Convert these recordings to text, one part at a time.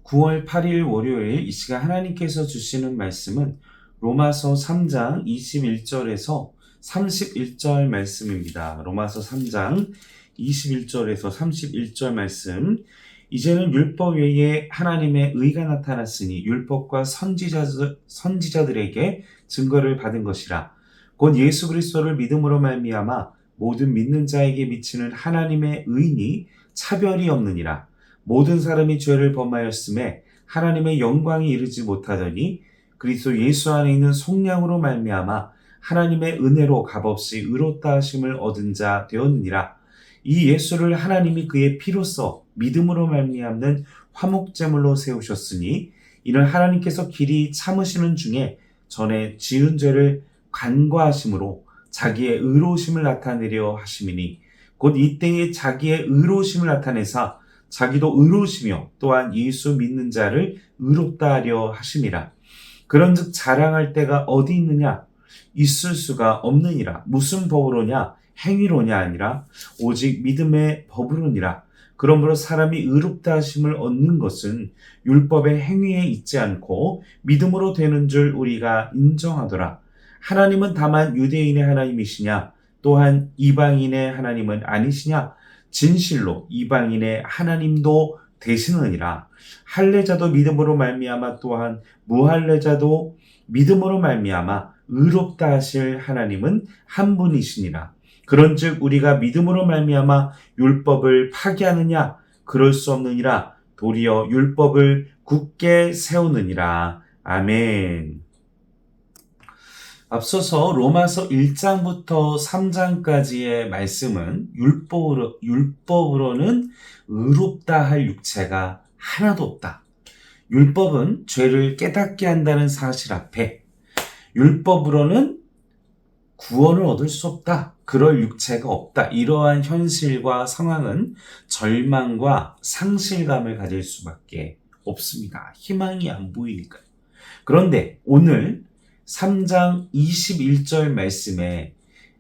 9월 8일 월요일 이 시간 하나님께서 주시는 말씀은 로마서 3장 21절에서 31절 말씀입니다. 로마서 3장 21절에서 31절 말씀. 이제는 율법 외에 하나님의 의가 나타났으니 율법과 선지자들에게 증거를 받은 것이라. 곧 예수 그리스도를 믿음으로 말미암아 모든 믿는 자에게 미치는 하나님의 의니 차별이 없느니라. 모든 사람이 죄를 범하였음에 하나님의 영광이 이르지 못하더니 그리스도 예수 안에 있는 속량으로 말미암아 하나님의 은혜로 값없이 의롭다 하심을 얻은 자 되었느니라. 이 예수를 하나님이 그의 피로써 믿음으로 말미암는 화목제물로 세우셨으니 이는 하나님께서 길이 참으시는 중에 전에 지은 죄를 간과하심으로 자기의 의로우심을 나타내려 하심이니 곧 이때에 자기의 의로우심을 나타내사 자기도 의로우시며 또한 예수 믿는 자를 의롭다 하려 하심이라. 그런즉 자랑할 때가 어디 있느냐? 있을 수가 없느니라. 무슨 법으로냐? 행위로냐 아니라 오직 믿음의 법으로니라. 그러므로 사람이 의롭다 하심을 얻는 것은 율법의 행위에 있지 않고 믿음으로 되는 줄 우리가 인정하더라. 하나님은 다만 유대인의 하나님이시냐? 또한 이방인의 하나님은 아니시냐? 진실로 이방인의 하나님도 되시느니라. 할례자도 믿음으로 말미암아 또한 무할례자도 믿음으로 말미암아 의롭다 하실 하나님은 한 분이시니라. 그런즉 우리가 믿음으로 말미암아 율법을 파기하느냐? 그럴 수 없느니라. 도리어 율법을 굳게 세우느니라. 아멘. 앞서서 로마서 1장부터 3장까지의 말씀은 율법으로는 의롭다 할 육체가 하나도 없다. 율법은 죄를 깨닫게 한다는 사실 앞에 율법으로는 구원을 얻을 수 없다. 그럴 육체가 없다. 이러한 현실과 상황은 절망과 상실감을 가질 수밖에 없습니다. 희망이 안 보이니까요. 그런데 오늘 3장 21절 말씀에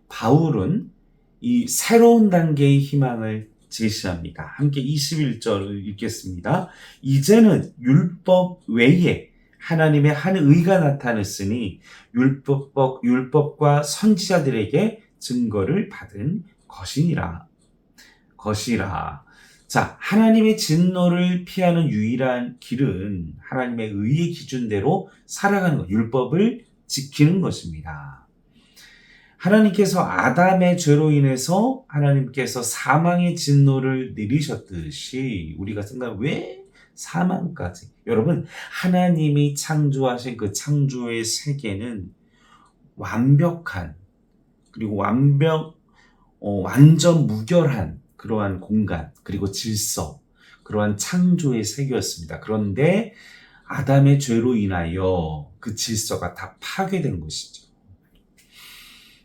바울은 이 새로운 단계의 희망을 제시합니다. 함께 21절을 읽겠습니다. 이제는 율법 외에 하나님의 한 의가 나타났으니 율법과 선지자들에게 증거를 받은 것이라. 자, 하나님의 진노를 피하는 유일한 길은 하나님의 의의 기준대로 살아가는 것, 율법을 지키는 것입니다. 하나님께서 아담의 죄로 인해서 하나님께서 사망의 진노를 내리셨듯이 우리가 생각하면 왜 사망까지? 여러분, 하나님이 창조하신 그 창조의 세계는 완벽한 그리고 완전 무결한 그러한 공간 그리고 질서, 그러한 창조의 세계였습니다. 그런데 아담의 죄로 인하여 그 질서가 다 파괴된 것이죠.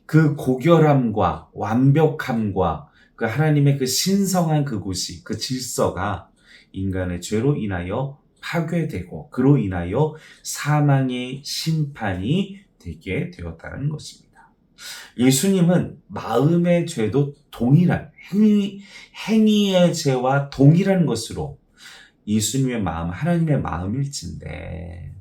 그 고결함과 완벽함과 그 하나님의 그 신성한 그곳이, 그 질서가 인간의 죄로 인하여 파괴되고 그로 인하여 사망의 심판이 되게 되었다는 것입니다. 예수님은 마음의 죄도 동일한 행위의 죄와 동일한 것으로 예수님의 마음, 하나님의 마음일진데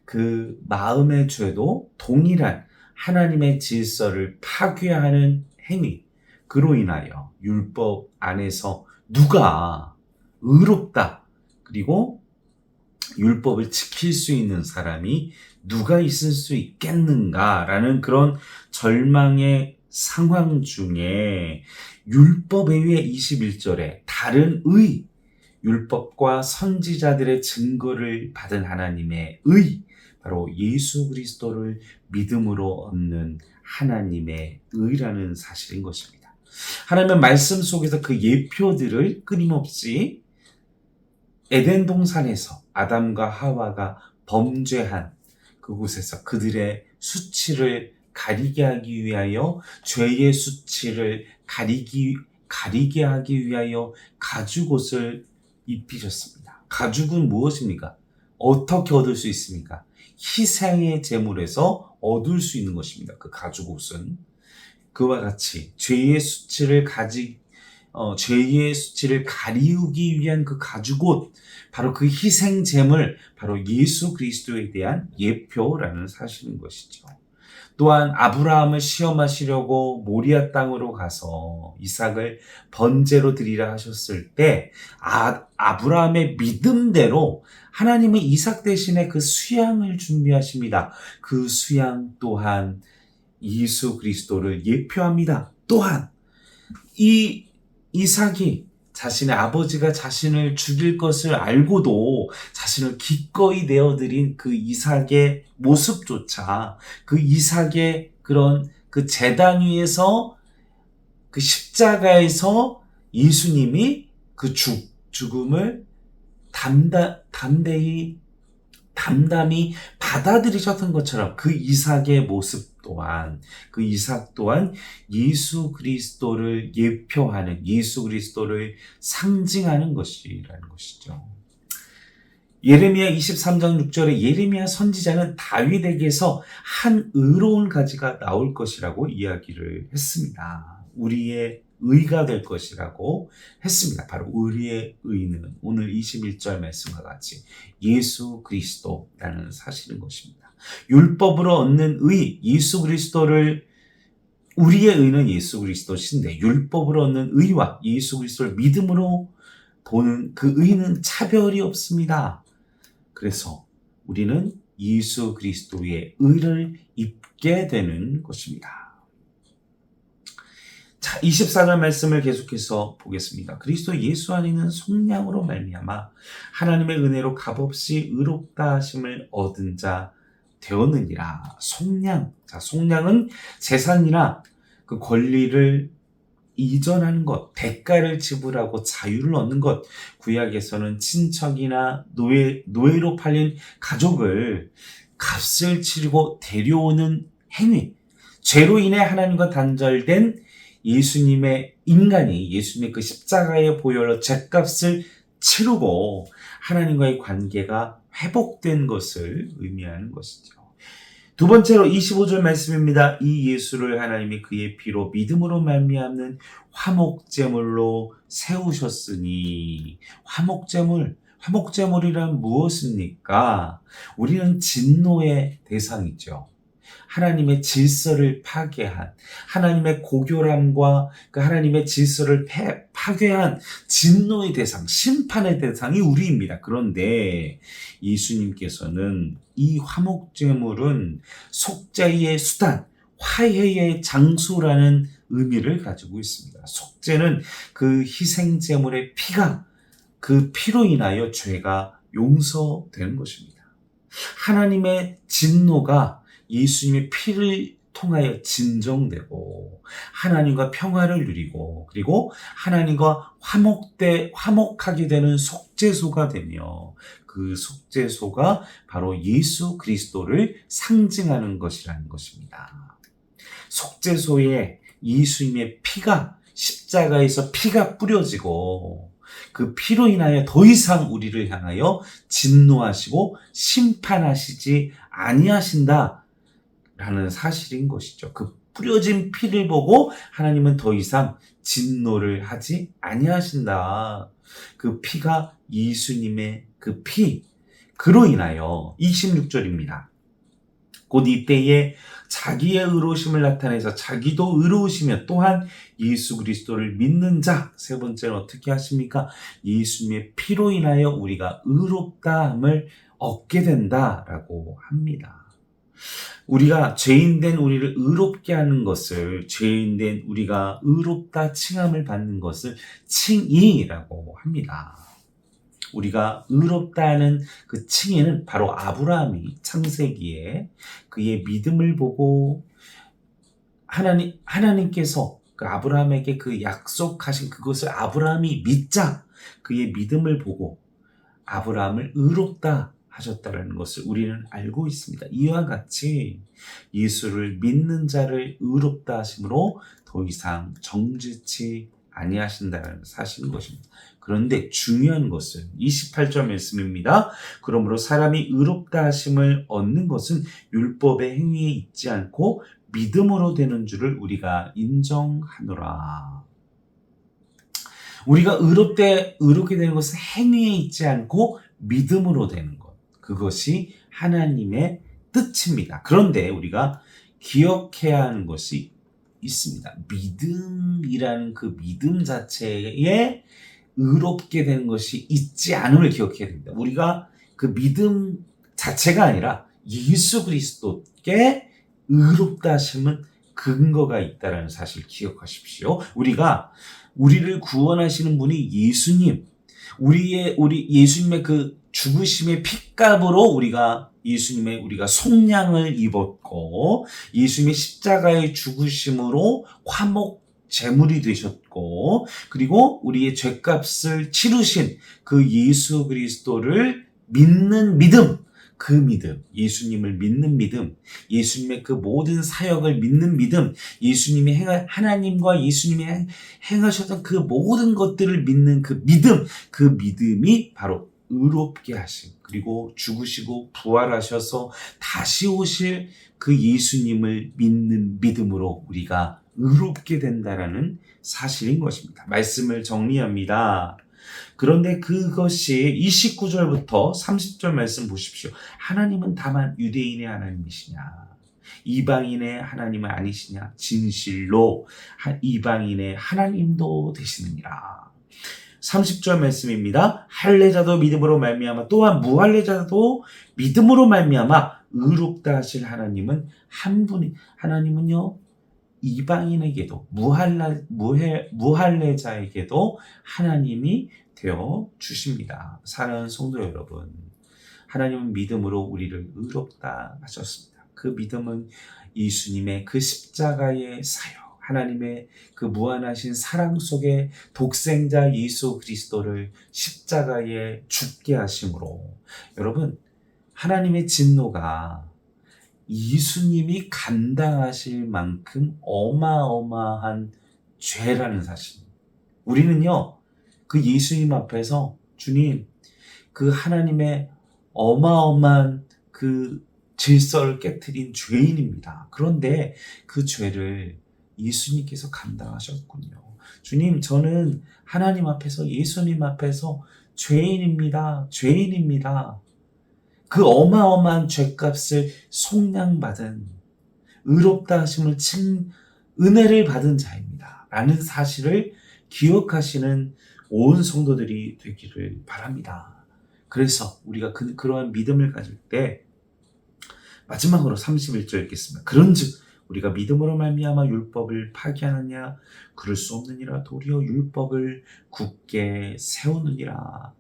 그 마음의 죄도 동일한 하나님의 질서를 파괴하는 행위, 그로 인하여 율법 안에서 누가 의롭다, 그리고 율법을 지킬 수 있는 사람이 누가 있을 수 있겠는가라는 그런 절망의 상황 중에 율법 외의 21절에 다른 의, 율법과 선지자들의 증거를 받은 하나님의 의, 바로 예수 그리스도를 믿음으로 얻는 하나님의 의라는 사실인 것입니다. 하나님의 말씀 속에서 그 예표들을 끊임없이 에덴 동산에서 아담과 하와가 범죄한 그곳에서 그들의 수치를 가리게 하기 위하여, 죄의 수치를 가리게 하기 위하여 가죽옷을 입히셨습니다. 가죽은 무엇입니까? 어떻게 얻을 수 있습니까? 희생의 제물에서 얻을 수 있는 것입니다. 그 가죽옷은 그와 같이 죄의 수치를 죄의 수치를 가리우기 위한 그 가죽옷, 바로 그 희생제물, 바로 예수 그리스도에 대한 예표라는 사실인 것이죠. 또한 아브라함을 시험하시려고 모리아 땅으로 가서 이삭을 번제로 드리라 하셨을 때 아브라함의 믿음대로 하나님은 이삭 대신에 그 수양을 준비하십니다. 그 수양 또한 예수 그리스도를 예표합니다. 또한 이 이삭이 자신의 아버지가 자신을 죽일 것을 알고도 자신을 기꺼이 내어드린 그 이삭의 모습조차, 그 이삭의 그런 그 제단 위에서, 그 십자가에서 예수님이 그 죽음을 담담히 받아들이셨던 것처럼 그 이삭의 모습 또한, 그 이삭 또한 예수 그리스도를 예표하는, 예수 그리스도를 상징하는 것이라는 것이죠. 예레미야 23장 6절에 예레미야 선지자는 다윗에게서 한 의로운 가지가 나올 것이라고 이야기를 했습니다. 우리의 의가 될 것이라고 했습니다. 바로 우리의 의는 오늘 21절 말씀과 같이 예수 그리스도라는 사실인 것입니다. 율법으로 얻는 의, 예수 그리스도를, 우리의 의는 예수 그리스도신데 율법으로 얻는 의와 예수 그리스도를 믿음으로 보는 그 의는 차별이 없습니다. 그래서 우리는 예수 그리스도의 의를 입게 되는 것입니다. 자, 24절 말씀을 계속해서 보겠습니다. 그리스도 예수 안에는 속량으로 말미암아 하나님의 은혜로 값없이 의롭다 하심을 얻은 자 되었느니라. 속량. 자, 속량은 재산이나 그 권리를 이전하는 것, 대가를 지불하고 자유를 얻는 것. 구약에서는 친척이나 노예로 팔린 가족을 값을 치르고 데려오는 행위. 죄로 인해 하나님과 단절된 예수님의 인간이 예수님의 그 십자가의 보혈로 죄값을 치르고 하나님과의 관계가 회복된 것을 의미하는 것이죠. 두 번째로 25절 말씀입니다. 이 예수를 하나님이 그의 피로 믿음으로 말미암는 화목제물로 세우셨으니. 화목제물이란 무엇입니까? 우리는 진노의 대상이죠. 하나님의 질서를 파괴한, 하나님의 고교람과 그 하나님의 질서를 파괴한 진노의 대상, 심판의 대상이 우리입니다. 그런데 예수님께서는 이 화목제물은 속죄의 수단, 화해의 장소라는 의미를 가지고 있습니다. 속죄는 그 희생제물의 피가, 그 피로 인하여 죄가 용서되는 것입니다. 하나님의 진노가 예수님의 피를 통하여 진정되고 하나님과 평화를 누리고 그리고 하나님과 화목하게 되는 속죄소가 되며 그 속죄소가 바로 예수 그리스도를 상징하는 것이라는 것입니다. 속죄소에 예수님의 피가, 십자가에서 피가 뿌려지고 그 피로 인하여 더 이상 우리를 향하여 진노하시고 심판하시지 아니하신다 라는 사실인 것이죠. 그 뿌려진 피를 보고 하나님은 더 이상 진노를 하지 아니하신다. 그 피가 예수님의 그 피, 그로 인하여 26절입니다. 곧 이때에 자기의 의로우심을 나타내서 자기도 의로우시며 또한 예수 그리스도를 믿는 자, 세 번째는 어떻게 하십니까? 예수님의 피로 인하여 우리가 의롭다함을 얻게 된다라고 합니다. 우리가 죄인된 우리를 의롭게 하는 것을, 죄인된 우리가 의롭다 칭함을 받는 것을 칭의라고 합니다. 우리가 의롭다 하는 그 칭의는 바로 아브라함이 창세기에 그의 믿음을 보고 하나님께서 그 아브라함에게 그 약속하신 그것을 아브라함이 믿자 그의 믿음을 보고 아브라함을 의롭다 하셨다는 것을 우리는 알고 있습니다. 이와 같이 예수를 믿는 자를 의롭다 하심으로 더 이상 정죄치 아니하신다는 사실인 것입니다. 그런데 중요한 것은 28절 말씀입니다. 그러므로 사람이 의롭다 하심을 얻는 것은 율법의 행위에 있지 않고 믿음으로 되는 줄을 우리가 인정하노라. 우리가 의롭게 되는 것은 행위에 있지 않고 믿음으로 되는 것. 그것이 하나님의 뜻입니다. 그런데 우리가 기억해야 하는 것이 있습니다. 믿음이라는 그 믿음 자체에 의롭게 되는 것이 있지 않음을 기억해야 됩니다. 우리가 그 믿음 자체가 아니라 예수 그리스도께 의롭다 하심은 근거가 있다라는 사실 기억하십시오. 우리를 구원하시는 분이 예수님, 우리 예수님의 그 죽으심의 핏값으로 우리가 속량을 입었고, 예수님의 십자가의 죽으심으로 화목 제물이 되셨고, 그리고 우리의 죄값을 치르신 그 예수 그리스도를 믿는 믿음, 그 믿음, 예수님을 믿는 믿음, 예수님의 그 모든 사역을 믿는 믿음, 하나님과 예수님이 행하셨던 그 모든 것들을 믿는 그 믿음이 바로 의롭게 하심, 그리고 죽으시고 부활하셔서 다시 오실 그 예수님을 믿는 믿음으로 우리가 의롭게 된다라는 사실인 것입니다. 말씀을 정리합니다. 그런데 그것이 29절부터 30절 말씀 보십시오. 하나님은 다만 유대인의 하나님이시냐? 이방인의 하나님은 아니시냐? 진실로 이방인의 하나님도 되시느니라. 30절 말씀입니다. 할례자도 믿음으로 말미암아 또한 무할례자도 믿음으로 말미암아 의롭다 하실 하나님은 한 분이, 하나님은요 이방인에게도 무할례자에게도 하나님이 되어 주십니다. 사랑하는 성도 여러분, 하나님은 믿음으로 우리를 의롭다 하셨습니다. 그 믿음은 예수님의 그 십자가의 사역, 하나님의 그 무한하신 사랑 속에 독생자 예수 그리스도를 십자가에 죽게 하심으로, 여러분, 하나님의 진노가 예수님이 감당하실 만큼 어마어마한 죄라는 사실. 우리는요, 그 예수님 앞에서 주님, 그 하나님의 어마어마한 그 질서를 깨트린 죄인입니다. 그런데 그 죄를 예수님께서 감당하셨군요. 주님, 저는 하나님 앞에서, 예수님 앞에서 죄인입니다. 그 어마어마한 죄값을 속량받은, 의롭다 하심을 은혜를 받은 자입니다. 라는 사실을 기억하시는 온 성도들이 되기를 바랍니다. 그래서 우리가 그러한 믿음을 가질 때 마지막으로 31절 읽겠습니다. 그런즉 우리가 믿음으로 말미암아 율법을 파기하느냐? 그럴 수 없느니라. 도리어 율법을 굳게 세우느니라.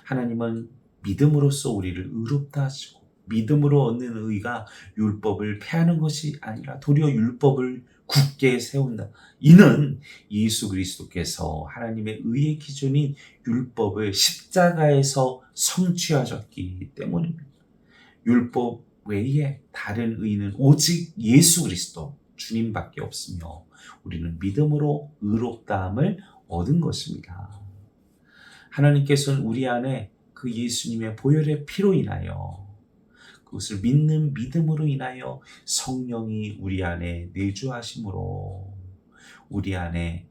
하나님은 믿음으로써 우리를 의롭다 하시고, 믿음으로 얻는 의가 율법을 폐하는 것이 아니라 도리어 율법을 굳게 세운다. 이는 예수 그리스도께서 하나님의 의의 기준인 율법을 십자가에서 성취하셨기 때문입니다. 율법 외에 다른 의는 오직 예수 그리스도 주님밖에 없으며 우리는 믿음으로 의롭다함을 얻은 것입니다. 하나님께서는 우리 안에 그 예수님의 보혈의 피로 인하여, 그것을 믿는 믿음으로 인하여 성령이 우리 안에 내주하심으로 우리 안에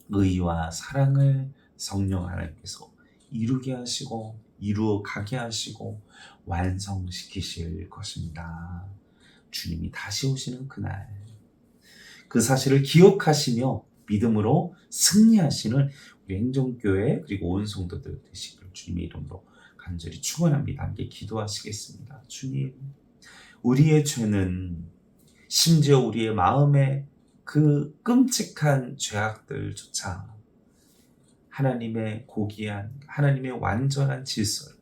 의와 사랑을 성령 하나님께서 이루게 하시고 이루어 가게 하시고 완성시키실 것입니다. 주님이 다시 오시는 그날, 그 사실을 기억하시며 믿음으로 승리하시는 우리 행정교회 그리고 온 성도들 되시기를 주님의 이름으로 간절히 축원합니다. 함께 기도하시겠습니다. 주님, 우리의 죄는 심지어 우리의 마음의 그 끔찍한 죄악들조차 하나님의 고귀한, 하나님의 완전한 질서를,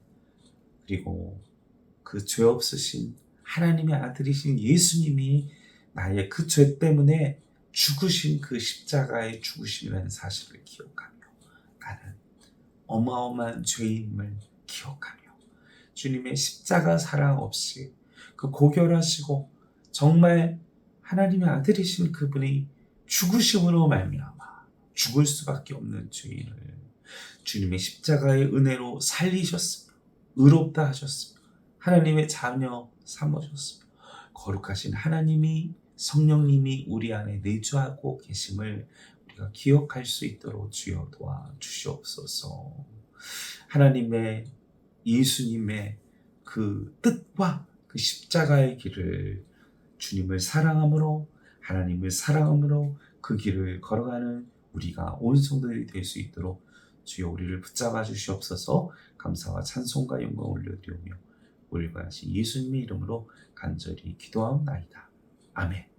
그리고 그 죄 없으신 하나님의 아들이신 예수님이 나의 그 죄 때문에 죽으신 그 십자가의 죽으심이라는 사실을 기억하며 나는 어마어마한 죄인임을 기억하며 주님의 십자가 사랑 없이 그 고결하시고 정말 하나님의 아들이신 그분이 죽으심으로 말미암아 죽을 수밖에 없는 죄인을 주님의 십자가의 은혜로 살리셨으며 의롭다 하셨으며 하나님의 자녀 삼으셨으며 거룩하신 하나님이 성령님이 우리 안에 내주하고 계심을 우리가 기억할 수 있도록 주여 도와주시옵소서. 하나님의 예수님의 그 뜻과 그 십자가의 길을 주님을 사랑함으로 하나님을 사랑함으로 그 길을 걸어가는 우리가 온 성도들이 될 수 있도록 주여 우리를 붙잡아 주시옵소서. 감사와 찬송과 영광 올려드리오며 우리가 하신 예수님의 이름으로 간절히 기도하옵나이다. 아멘.